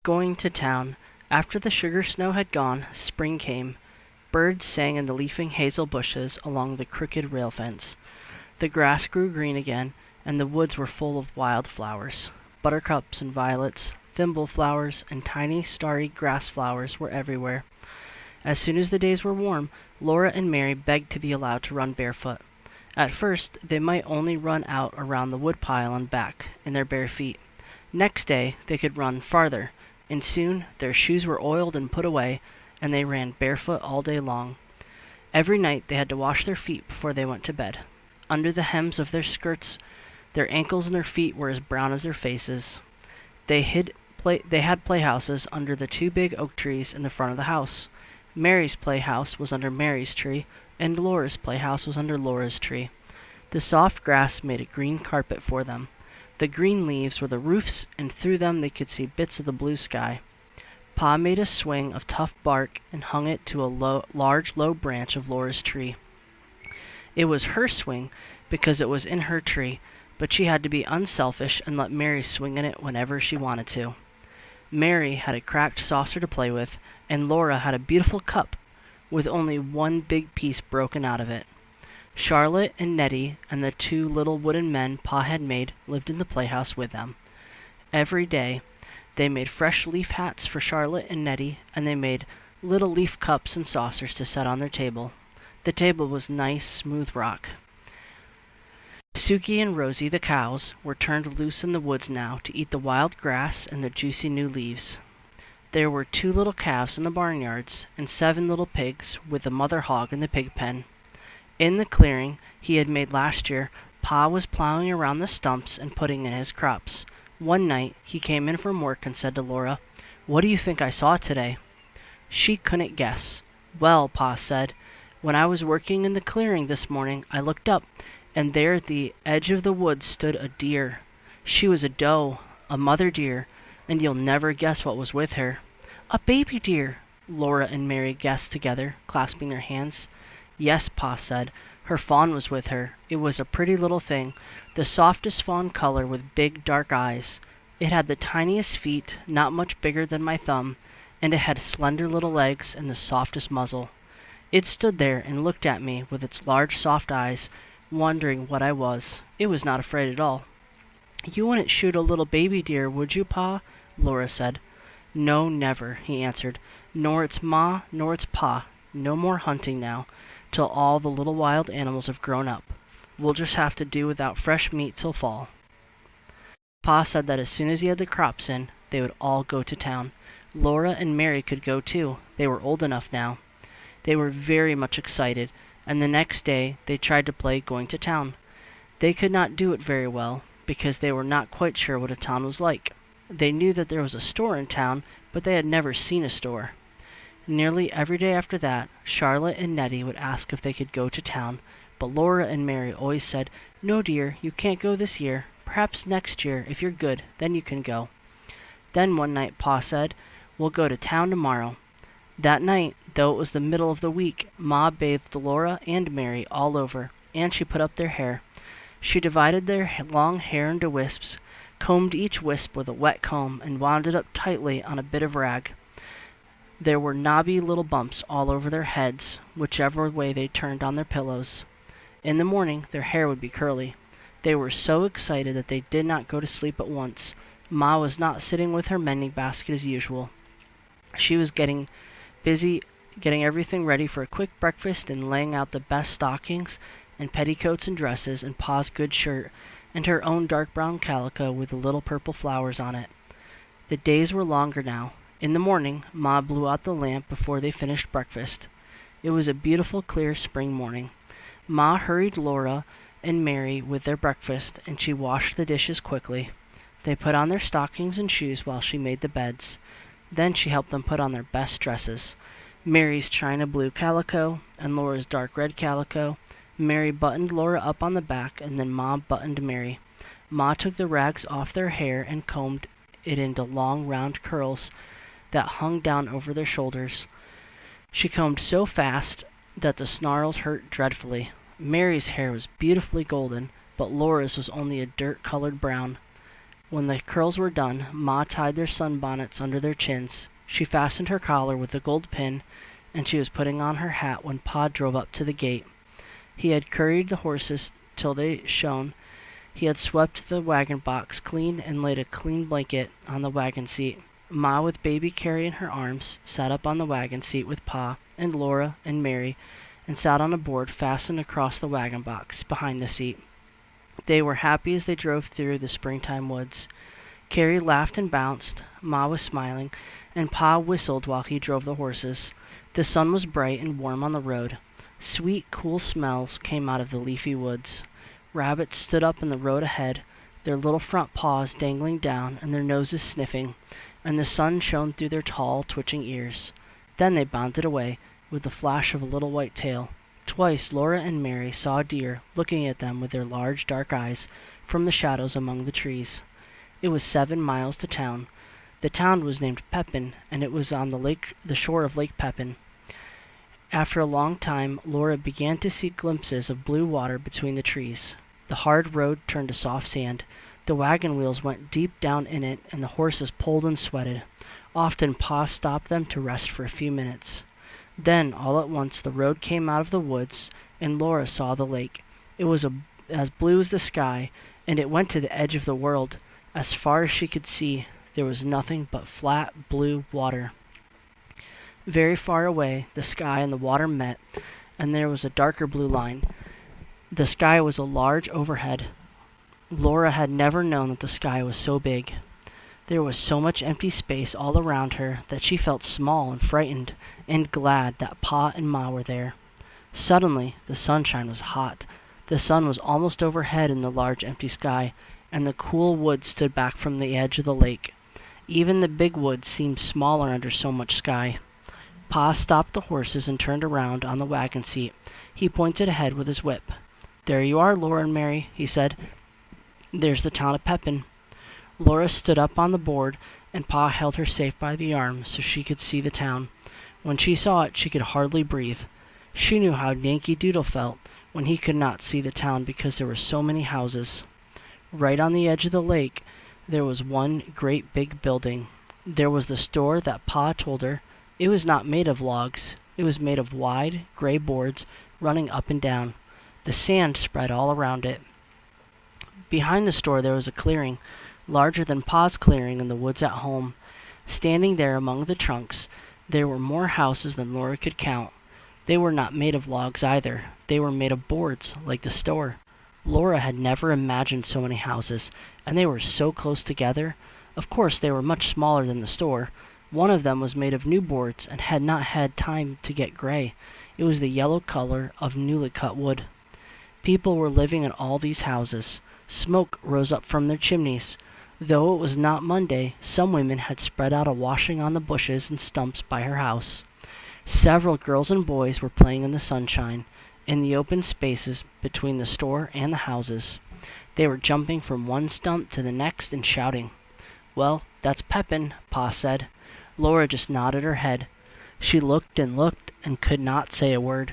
Going to town. After the sugar snow had gone, spring came. Birds sang in the leafing hazel bushes along the crooked rail fence. The grass grew green again, and the woods were full of wild flowers. Buttercups and violets, thimble flowers, and tiny starry grass flowers were everywhere. As soon as the days were warm, Laura and Mary begged to be allowed to run barefoot. At first, they might only run out around the woodpile and back, in their bare feet. Next day, they could run farther, and soon their shoes were oiled and put away, and they ran barefoot all day long. Every night they had to wash their feet before they went to bed. Under the hems of their skirts, their ankles and their feet were as brown as their faces. They had playhouses under the two big oak trees in the front of the house. Mary's playhouse was under Mary's tree, and Laura's playhouse was under Laura's tree. The soft grass made a green carpet for them. The green leaves were the roofs, and through them they could see bits of the blue sky. Pa made a swing of tough bark and hung it to a large low branch of Laura's tree. It was her swing because it was in her tree, but she had to be unselfish and let Mary swing in it whenever she wanted to. Mary had a cracked saucer to play with, and Laura had a beautiful cup with only one big piece broken out of it. Charlotte and Nettie and the two little wooden men Pa had made lived in the playhouse with them. Every day they made fresh leaf hats for Charlotte and Nettie, and they made little leaf cups and saucers to set on their table. The table was nice, smooth rock. Suki and Rosie, the cows, were turned loose in the woods now to eat the wild grass and the juicy new leaves. There were 2 little calves in the barnyards, and 7 little pigs, with the mother hog in the pig pen. In the clearing he had made last year, Pa was plowing around the stumps and putting in his crops. One night he came in from work and said to Laura, "What do you think I saw today?" She couldn't guess. "Well," Pa said, "when I was working in the clearing this morning, I looked up, and there at the edge of the woods stood a deer. She was a doe, a mother deer, and you'll never guess what was with her." "A baby deer," Laura and Mary guessed together, clasping their hands. "Yes," Pa said, "her fawn was with her. It was a pretty little thing, the softest fawn color with big dark eyes. It had the tiniest feet, not much bigger than my thumb, and it had slender little legs and the softest muzzle. It stood there and looked at me with its large soft eyes, wondering what I was. It was not afraid at all." "You wouldn't shoot a little baby deer, would you, Pa?" Laura said. "No, never," he answered. "Nor its ma, nor its pa. No more hunting now, till all the little wild animals have grown up. We'll just have to do without fresh meat till fall." Pa said that as soon as he had the crops in, they would all go to town. Laura and Mary could go too. They were old enough now. They were very much excited, and the next day they tried to play going to town. They could not do it very well, because they were not quite sure what a town was like. They knew that there was a store in town, but they had never seen a store. Nearly every day after that, Charlotte and Nettie would ask if they could go to town, but Laura and Mary always said, "No, dear, you can't go this year. Perhaps next year, if you're good, then you can go." Then one night Pa said, "We'll go to town tomorrow." That night, though it was the middle of the week, Ma bathed Laura and Mary all over, and she put up their hair. She divided their long hair into wisps, combed each wisp with a wet comb, and wound it up tightly on a bit of rag. There were knobby little bumps all over their heads, whichever way they turned on their pillows. In the morning their hair would be curly. They were so excited that they did not go to sleep at once. Ma was not sitting with her mending basket as usual. She was getting busy getting everything ready for a quick breakfast and laying out the best stockings and petticoats and dresses and Pa's good shirt and her own dark brown calico with the little purple flowers on it. The days were longer now. In the morning, Ma blew out the lamp before they finished breakfast. It was a beautiful, clear spring morning. Ma hurried Laura and Mary with their breakfast, and she washed the dishes quickly. They put on their stockings and shoes while she made the beds. Then she helped them put on their best dresses. Mary's china blue calico and Laura's dark red calico. Mary buttoned Laura up on the back, and then Ma buttoned Mary. Ma took the rags off their hair and combed it into long, round curls that hung down over their shoulders. She combed so fast that the snarls hurt dreadfully. Mary's hair was beautifully golden, but Laura's was only a dirt-colored brown. When the curls were done, Ma tied their sunbonnets under their chins. She fastened her collar with a gold pin, and she was putting on her hat when Pa drove up to the gate. He had curried the horses till they shone. He had swept the wagon box clean and laid a clean blanket on the wagon seat. Ma, with baby Carrie in her arms, sat up on the wagon seat with Pa and Laura and Mary, and sat on a board fastened across the wagon box behind the seat. They were happy as they drove through the springtime woods. Carrie laughed and bounced, Ma was smiling, and Pa whistled while he drove the horses. The sun was bright and warm on the road. Sweet, cool smells came out of the leafy woods. Rabbits stood up in the road ahead, their little front paws dangling down and their noses sniffing, and the sun shone through their tall, twitching ears. Then they bounded away, with the flash of a little white tail. Twice Laura and Mary saw a deer looking at them with their large, dark eyes from the shadows among the trees. It was 7 miles to town. The town was named Pepin, and it was on the shore of Lake Pepin. After a long time, Laura began to see glimpses of blue water between the trees. The hard road turned to soft sand. The wagon wheels went deep down in it, and the horses pulled and sweated. Often Pa stopped them to rest for a few minutes. Then, all at once, the road came out of the woods, and Laura saw the lake. It was as blue as the sky, and it went to the edge of the world. As far as she could see, there was nothing but flat, blue water. Very far away, the sky and the water met, and there was a darker blue line. The sky was a large overhead. Laura had never known that the sky was so big. There was so much empty space all around her that she felt small and frightened, and glad that Pa and Ma were there. Suddenly, the sunshine was hot. The sun was almost overhead in the large empty sky, and the cool woods stood back from the edge of the lake. Even the big woods seemed smaller under so much sky. Pa stopped the horses and turned around on the wagon seat. He pointed ahead with his whip. "There you are, Laura and Mary," he said. "There's the town of Pepin." Laura stood up on the board, and Pa held her safe by the arm so she could see the town. When she saw it, she could hardly breathe. She knew how Yankee Doodle felt when he could not see the town because there were so many houses. Right on the edge of the lake, there was one great big building. There was the store that Pa told her. It was not made of logs. It was made of wide, gray boards running up and down. The sand spread all around it. Behind the store there was a clearing, larger than Pa's clearing in the woods at home. Standing there among the trunks, there were more houses than Laura could count. They were not made of logs either. They were made of boards, like the store. Laura had never imagined so many houses, and they were so close together. Of course, they were much smaller than the store. One of them was made of new boards and had not had time to get gray. It was the yellow color of newly cut wood. People were living in all these houses. Smoke rose up from their chimneys. Though it was not Monday, some women had spread out a washing on the bushes and stumps by her house. Several girls and boys were playing in the sunshine, in the open spaces between the store and the houses. They were jumping from one stump to the next and shouting. "Well, that's Pepin," Pa said. Laura just nodded her head. She looked and could not say a word.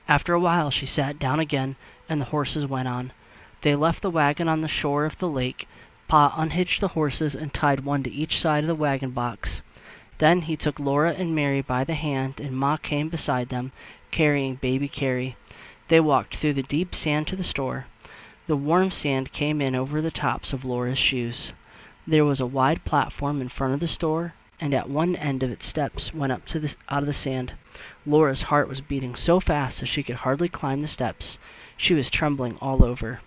After a while she sat down again, and the horses went on. They left the wagon on the shore of the lake. Pa unhitched the horses and tied one to each side of the wagon box. Then he took Laura and Mary by the hand, and Ma came beside them, carrying baby Carrie. They walked through the deep sand to the store. The warm sand came in over the tops of Laura's shoes. There was a wide platform in front of the store, and at one end of it steps went up out of the sand. Laura's heart was beating so fast that she could hardly climb the steps. She was trembling all over.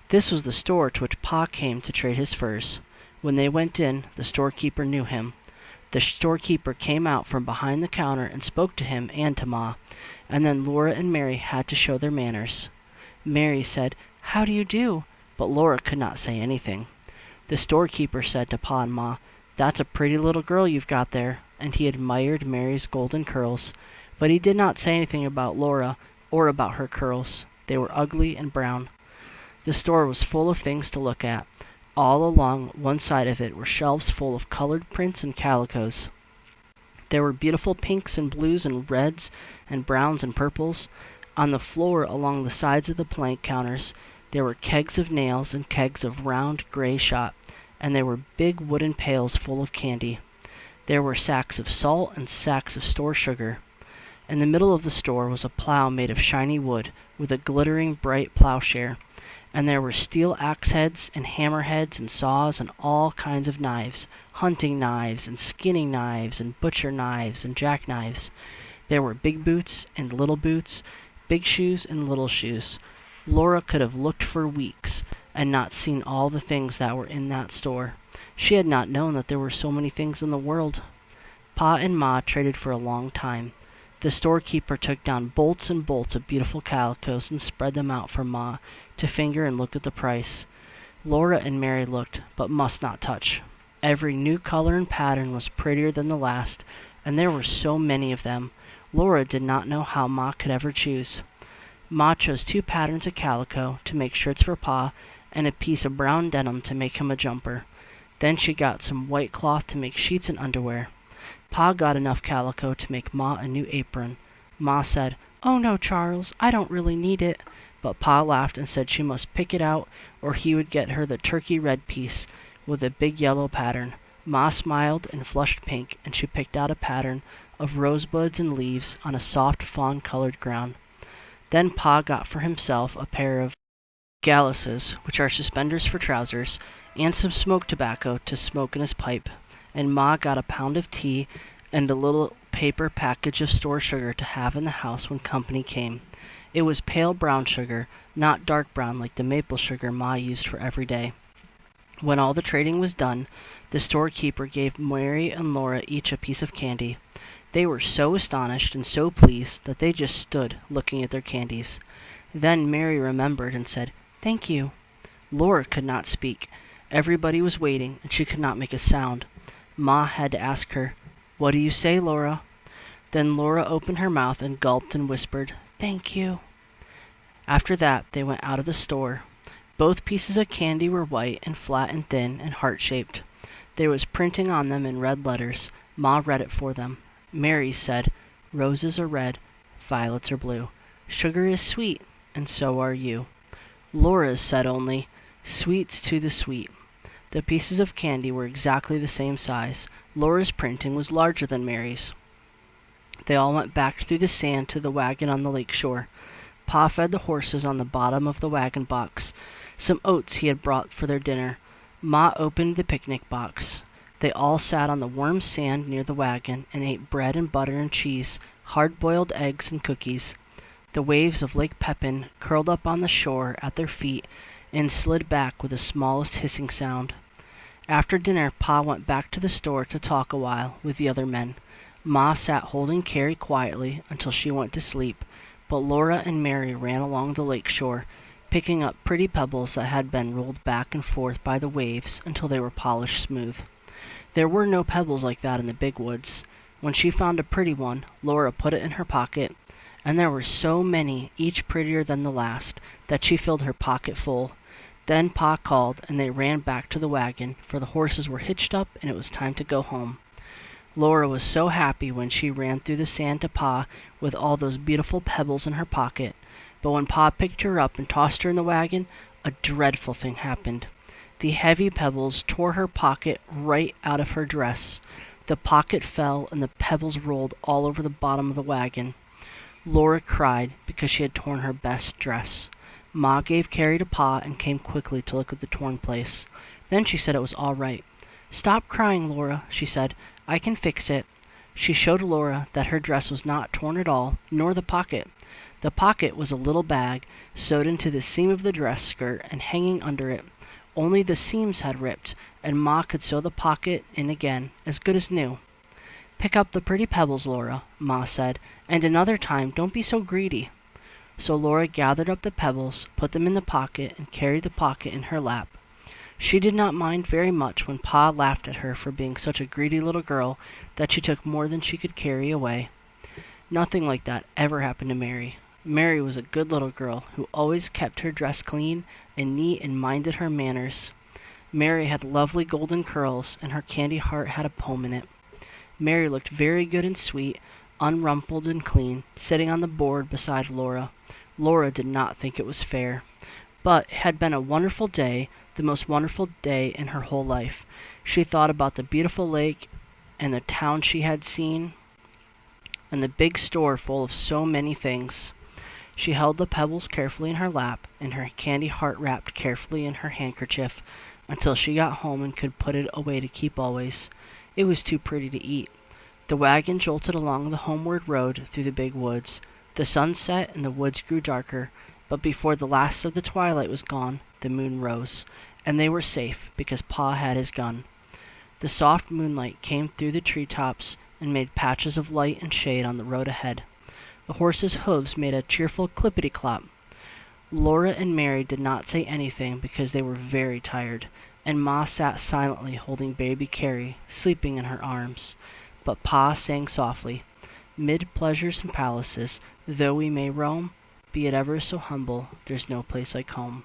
This was the store to which Pa came to trade his furs. When they went in, the storekeeper knew him. The storekeeper came out from behind the counter and spoke to him and to Ma, and then Laura and Mary had to show their manners. Mary said, "How do you do?" but Laura could not say anything. The storekeeper said to Pa and Ma, "That's a pretty little girl you've got there," and he admired Mary's golden curls, but he did not say anything about Laura or about her curls. They were ugly and brown. The store was full of things to look at. All along one side of it were shelves full of colored prints and calicos. There were beautiful pinks and blues and reds and browns and purples. On the floor along the sides of the plank counters There were kegs of nails and kegs of round gray shot, and there were big wooden pails full of candy. There were sacks of salt and sacks of store sugar. In the middle of the store was a plow made of shiny wood, with a glittering bright plowshare, and there were steel axe heads and hammer heads and saws and all kinds of knives, hunting knives and skinning knives and butcher knives and jackknives. There were big boots and little boots, big shoes and little shoes. Laura could have looked for weeks and not seen all the things that were in that store. She had not known that there were so many things in the world. Pa and Ma traded for a long time. The storekeeper took down bolts and bolts of beautiful calicoes and spread them out for Ma to finger and look at the price. Laura and Mary looked, but must not touch. Every new color and pattern was prettier than the last, and there were so many of them. Laura did not know how Ma could ever choose. Ma chose 2 patterns of calico to make shirts for Pa, and a piece of brown denim to make him a jumper. Then she got some white cloth to make sheets and underwear. Pa got enough calico to make Ma a new apron. Ma said, "Oh no, Charles, I don't really need it." But Pa laughed and said she must pick it out, or he would get her the turkey red piece with a big yellow pattern. Ma smiled and flushed pink, and she picked out a pattern of rosebuds and leaves on a soft fawn-colored ground. Then Pa got for himself a pair of galluses, which are suspenders for trousers, and some smoke tobacco to smoke in his pipe. And Ma got a pound of tea and a little paper package of store sugar to have in the house when company came. It was pale brown sugar, not dark brown like the maple sugar Ma used for every day. When all the trading was done, the storekeeper gave Mary and Laura each a piece of candy. They were so astonished and so pleased that they just stood looking at their candies. Then Mary remembered and said, "Thank you." Laura could not speak. Everybody was waiting, and she could not make a sound. Ma had to ask her, "What do you say, Laura?" Then Laura opened her mouth and gulped and whispered, "Thank you." After that, they went out of the store. Both pieces of candy were white and flat and thin and heart-shaped. There was printing on them in red letters. Ma read it for them. Mary said, "Roses are red, violets are blue. Sugar is sweet, and so are you." Laura's said only, "Sweets to the sweet." The pieces of candy were exactly the same size. Laura's printing was larger than Mary's. They all went back through the sand to the wagon on the lake shore. Pa fed the horses on the bottom of the wagon box, some oats he had brought for their dinner. Ma opened the picnic box. They all sat on the warm sand near the wagon and ate bread and butter and cheese, hard-boiled eggs and cookies. The waves of Lake Pepin curled up on the shore at their feet and slid back with the smallest hissing sound. After dinner, Pa went back to the store to talk a while with the other men. Ma sat holding Carrie quietly until she went to sleep, but Laura and Mary ran along the lake shore, picking up pretty pebbles that had been rolled back and forth by the waves until they were polished smooth. There were no pebbles like that in the big woods. When she found a pretty one, Laura put it in her pocket, and there were so many, each prettier than the last, that she filled her pocket full. Then Pa called, and they ran back to the wagon, for the horses were hitched up and it was time to go home. Laura was so happy when she ran through the sand to Pa with all those beautiful pebbles in her pocket, but when Pa picked her up and tossed her in the wagon, a dreadful thing happened. The heavy pebbles tore her pocket right out of her dress. The pocket fell and the pebbles rolled all over the bottom of the wagon. Laura cried because she had torn her best dress. Ma gave Carrie to Pa and came quickly to look at the torn place. Then she said it was all right. "Stop crying, Laura," she said. "I can fix it." She showed Laura that her dress was not torn at all, nor the pocket. The pocket was a little bag sewed into the seam of the dress skirt and hanging under it. Only the seams had ripped, and Ma could sew the pocket in again, as good as new. "Pick up the pretty pebbles, Laura," Ma said, "and another time don't be so greedy." So Laura gathered up the pebbles, put them in the pocket, and carried the pocket in her lap. She did not mind very much when Pa laughed at her for being such a greedy little girl that she took more than she could carry away. Nothing like that ever happened to Mary. Mary was a good little girl who always kept her dress clean and neat and minded her manners. Mary had lovely golden curls, and her candy heart had a poem in it. Mary looked very good and sweet, unrumpled and clean, sitting on the board beside Laura. Laura did not think it was fair. But it had been a wonderful day, the most wonderful day in her whole life. She thought about the beautiful lake and the town she had seen, and the big store full of so many things. She held the pebbles carefully in her lap, and her candy heart wrapped carefully in her handkerchief, until she got home and could put it away to keep always. It was too pretty to eat. The wagon jolted along the homeward road through the big woods. The sun set and the woods grew darker, but before the last of the twilight was gone, the moon rose, and they were safe because Pa had his gun. The soft moonlight came through the treetops and made patches of light and shade on the road ahead. The horses' hoofs made a cheerful clippity-clop. Laura and Mary did not say anything because they were very tired, and Ma sat silently holding baby Carrie, sleeping in her arms. But Pa sang softly, "Mid pleasures and palaces, though we may roam, be it ever so humble, there's no place like home."